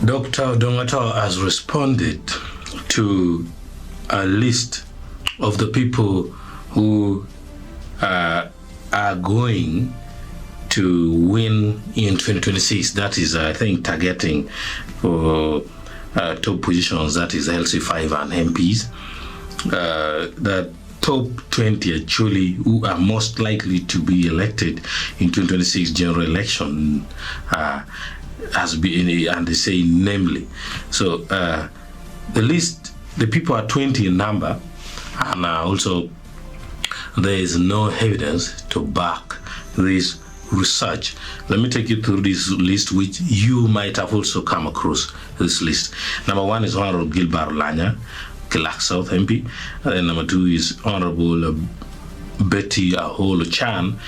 Dr. Odonga has responded to a list of the people who are going to win in 2026. That is, I think, targeting for top positions, that is LC5 and MPs. The top 20 actually who are most likely to be elected in 2026 general election has been, and they say namely. So the list, the people are 20 in number, and also there is no evidence to back this research. Let me take you through this list, which you might have also come across this list. Number 1 is Honorable Gilbert Lanya, Kilak South MP. And then number 2 is Honorable Betty Aholo Chan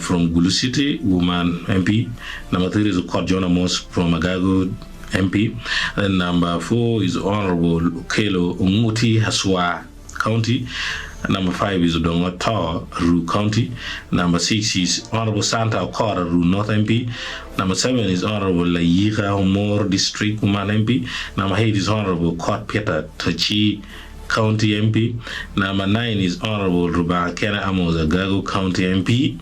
from Gulu City, woman MP. Number 3 is Korjona Mos from Agago MP. And then number 4 is Honorable Kelo Umuti, Haswa County. Number 5 is Odonga Tower, Ru County. Number 6 is Honorable Santa Okora, Ru North MP. Number 7 is Honorable Layika Homor District, Woman MP. Number 8 is Honorable Kot Peter Tachi County MP. Number 9 is Honorable Rubakena Amos Agago County MP.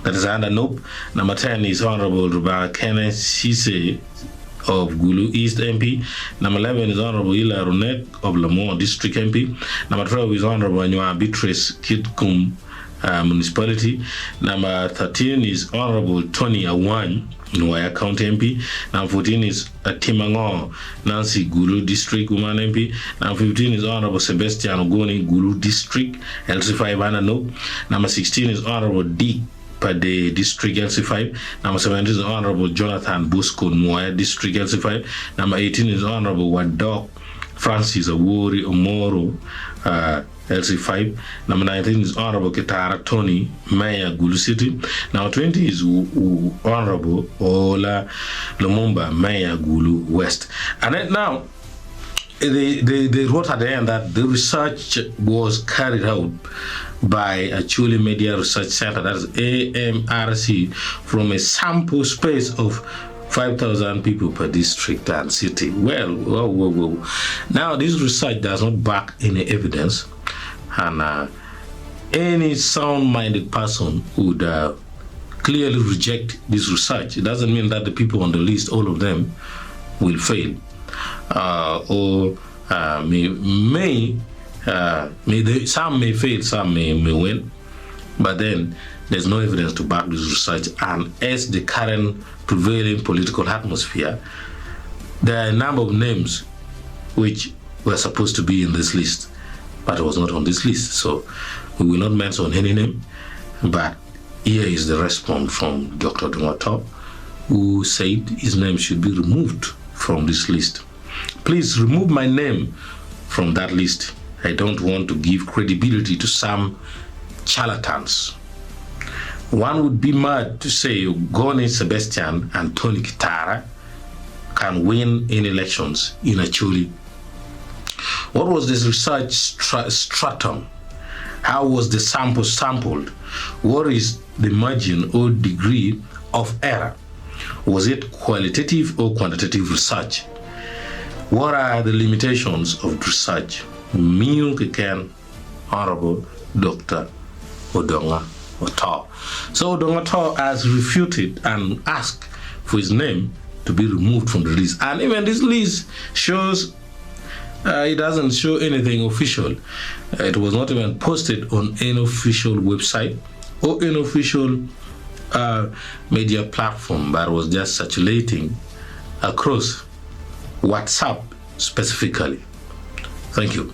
That is under Nope. Number 10 is Honorable Rubakena Sise of Gulu East MP. Number 11 is Honorable Ila Runek of Lamore District MP. Number 12 is Honorable Anywa Beatrice Kitkum Municipality. Number 13 is Honorable Tony Awan, Nwaya County MP. Number 14 is Timango Nancy Gulu District Woman MP. Number 15 is Honorable Sebastian Ogoni Gulu District LC5 Anano. Number 16 is Honorable Dick Pade District LC5. Number 17 is Honorable Jonathan Busco Nwaya District LC5. Number 18 is Honorable Wadok Francis Awori Omoro LC5. Number 19 is Honorable Kitara Tony Maya Gulu City. Number 20 is Honorable Ola Lumumba Maya Gulu West. And then now they wrote at the end that the research was carried out by Acholi Media Research Center, that is AMRC, from a sample space of 5,000 people per district and city. Well. Now this research does not back any evidence, and any sound-minded person would clearly reject this research. It doesn't mean that the people on the list, all of them, will fail, or some may fail, some may win, but then there's no evidence to back this research. And as the current prevailing political atmosphere, there are a number of names which were supposed to be in this list, but it was not on this list. So we will not mention any name, but here is the response from Dr. Odonga, who said his name should be removed from this list. Please remove my name from that list. I don't want to give credibility to some charlatans. One would be mad to say Goni Sebastian and Tony Kitara can win in elections in Acholi. What was this research stratum? How was the sample sampled? What is the margin or degree of error? Was it qualitative or quantitative research? What are the limitations of research? Honorable Dr. Odonga Otto. So Odonga Otto has refuted and asked for his name to be removed from the list. And even this list shows, it doesn't show anything official. It was not even posted on any official website or any official media platform, but was just circulating across WhatsApp specifically. Thank you.